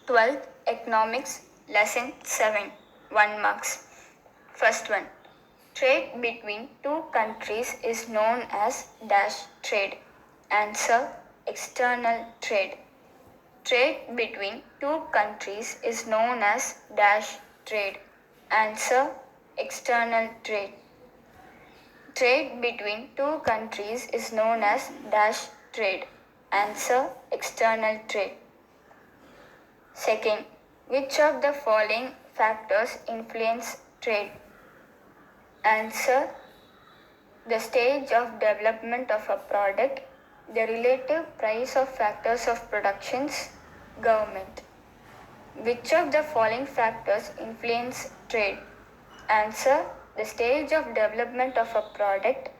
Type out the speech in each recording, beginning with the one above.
12th Economics Lesson 7 1 marks. First one. Trade between two countries is known as dash trade. Answer external trade. Trade between two countries is known as dash trade. Answer external trade. Trade between two countries is known as dash trade. Answer external trade. Second, which of the following factors influence trade? Answer the stage of development of a product, the relative price of factors of productions, government. Which of the following factors influence trade? Answer the stage of development of a product,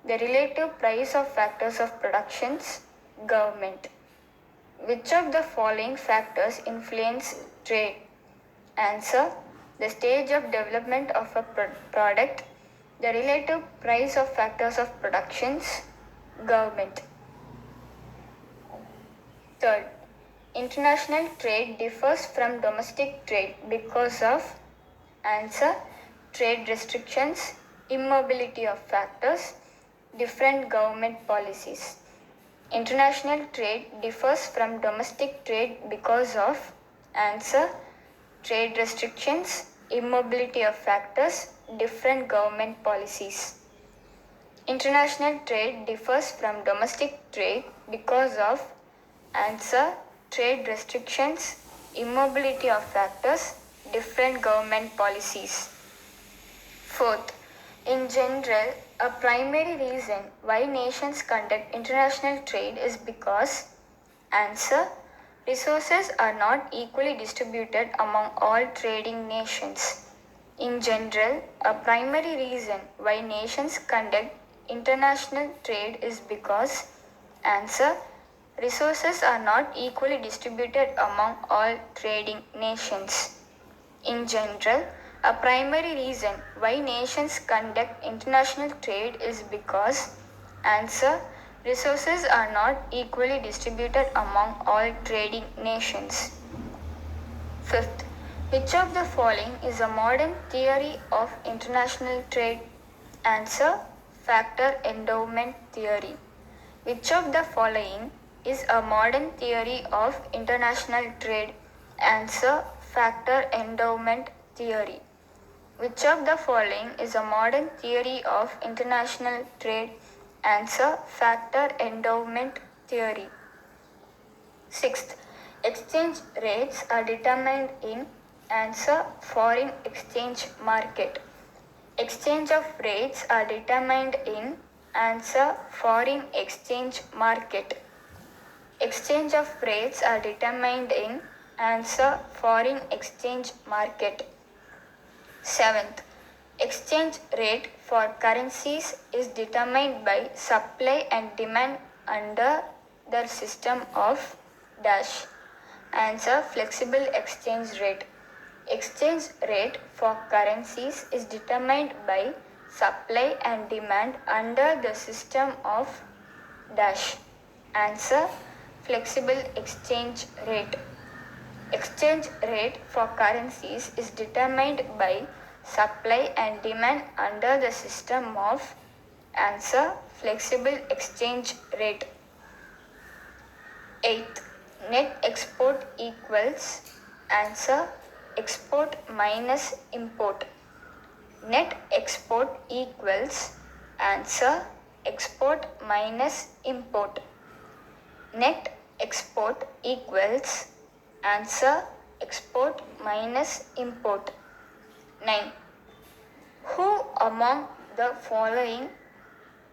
the relative price of factors of productions, government. Which of the following factors influence trade? Answer the stage of development of a product, the relative price of factors of productions, government. Third, international trade differs from domestic trade because of answer trade restrictions, immobility of factors, different government policies. International trade differs from domestic trade because of answer trade restrictions, immobility of factors, different government policies. International trade differs from domestic trade because of answer trade restrictions, immobility of factors, different government policies. Fourth, in general, a primary reason why nations conduct international trade is because answer resources are not equally distributed among all trading nations. In general, a primary reason why nations conduct international trade is because answer resources are not equally distributed among all trading nations. In general, a primary reason why nations conduct international trade is because answer resources are not equally distributed among all trading nations. Fifth, which of the following is a modern theory of international trade? Answer factor endowment theory. Which of the following is a modern theory of international trade? Answer factor endowment theory. Which of the following is a modern theory of international trade? Answer factor endowment theory. Sixth, exchange rates are determined in answer foreign exchange market. Exchange of rates are determined in answer foreign exchange market. Exchange of rates are determined in answer foreign exchange market. Seventh, exchange rate for currencies is determined by supply and demand under the system of dash. Answer flexible exchange rate. Exchange rate for currencies is determined by supply and demand under the system of dash. Answer flexible exchange rate. Exchange rate for currencies is determined by supply and demand under the system of answer flexible exchange rate. Eighth, net export equals answer export minus import. Net export equals answer export minus import. Net export equals answer export minus import. 9. Who among the following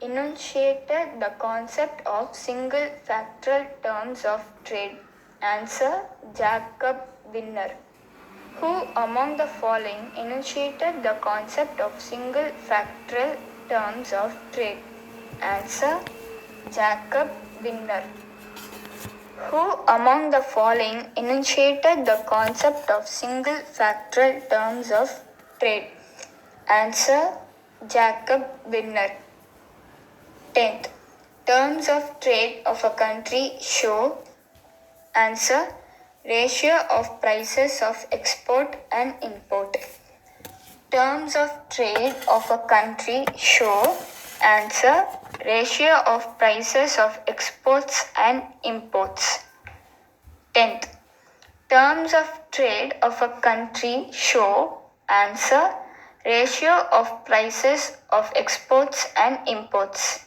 enunciated the concept of single factorial terms of trade? Answer Jacob Wiener. Who among the following enunciated the concept of single factorial terms of trade? Answer Jacob Wiener. Who among the following enunciated the concept of single factorial terms of trade? Answer Jacob Wiener. 10th. Terms of trade of a country show answer Ratio of prices of export and import. Terms of trade of a country show. Answer. Ratio of prices of exports and imports. 10th. Terms of trade of a country show. Answer. Ratio of prices of exports and imports.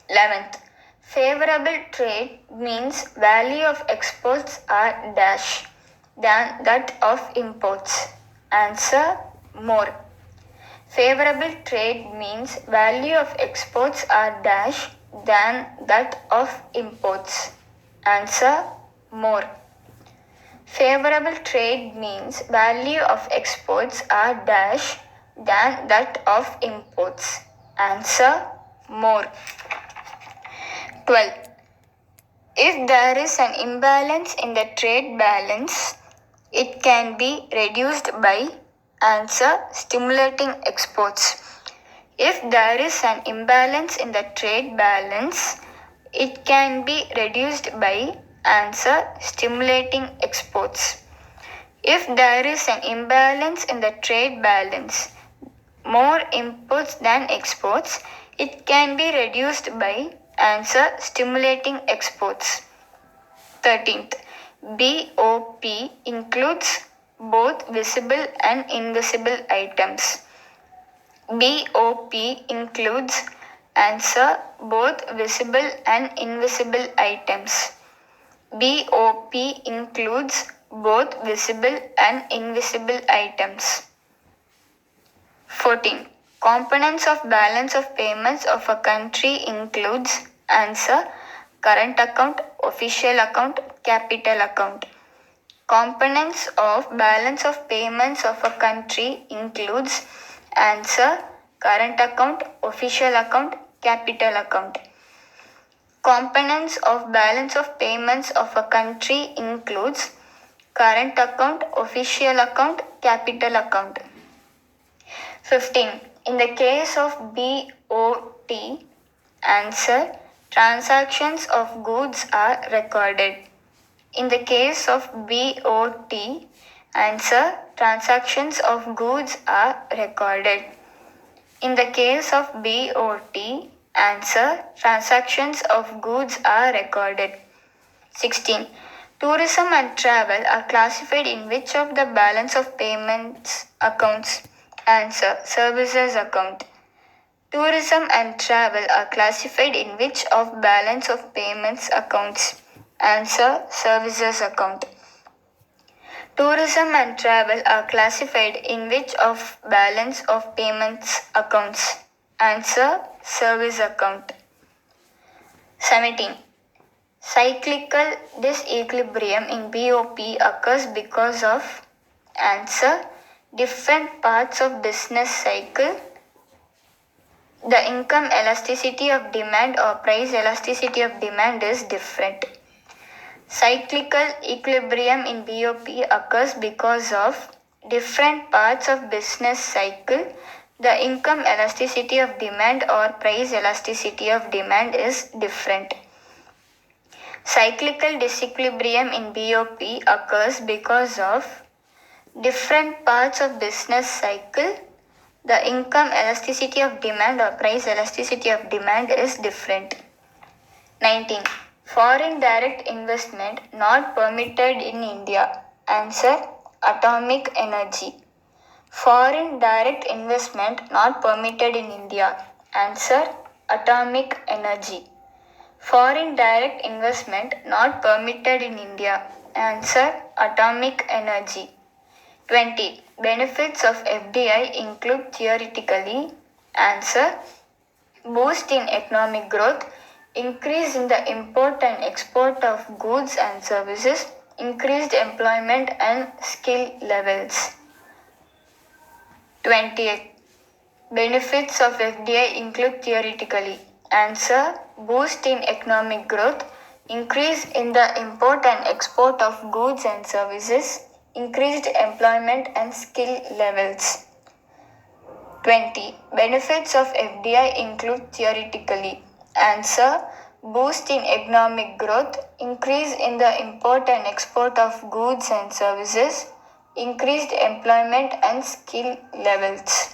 11th. Favorable trade means value of exports are dash than that of imports. Answer. More. Favorable trade means value of exports are dash than that of imports. Answer. More. Favorable trade means value of exports are dash than that of imports. Answer. More. 12. If there is an imbalance in the trade balance, it can be reduced by. Answer. Stimulating exports. If there is an imbalance in the trade balance, it can be reduced by. Answer. Stimulating exports. If there is an imbalance in the trade balance, more imports than exports, it can be reduced by. Answer. Stimulating exports. 13th. BOP includes both visible and invisible items. BOP includes. Answer. Both visible and invisible items. BOP includes both visible and invisible items. 14. Components of balance of payments of a country includes. Answer. Current account, official account, capital account. Components of balance of payments of a country includes. Answer. Current account, official account, capital account. Components of balance of payments of a country includes current account, official account, capital account. 15. In the case of BOT, answer, transactions of goods are recorded. In the case of BOT, answer, transactions of goods are recorded. In the case of BOT, answer, transactions of goods are recorded. 16. Tourism and travel are classified in which of the balance of payments accounts? Answer. Services account. Tourism and travel are classified in which of balance of payments accounts? Answer. Services account. Tourism and travel are classified in which of balance of payments accounts? Answer. Service account. 17. Cyclical disequilibrium in BOP occurs because of. Answer. Different parts of business cycle. The income elasticity of demand or price elasticity of demand is different. Cyclical equilibrium in BOP occurs because of different parts of business cycle. The income elasticity of demand or price elasticity of demand is different. Cyclical disequilibrium in BOP occurs because of different parts of business cycle. The income elasticity of demand or price elasticity of demand is different. 19. Foreign direct investment not permitted in India. Answer. Atomic energy. Foreign direct investment not permitted in India. Answer. Atomic energy. Foreign direct investment not permitted in India. Answer. Atomic energy. 20. Benefits of FDI include theoretically. Answer. Boost in economic growth, increase in the import and export of goods and services, increased employment and skill levels. 28. Benefits of FDI include theoretically. Answer. Boost in economic growth, increase in the import and export of goods and services, increased employment and skill levels. 20. Benefits of FDI include theoretically. Answer. boost in economic growth, increase in the import and export of goods and services, increased employment and skill levels.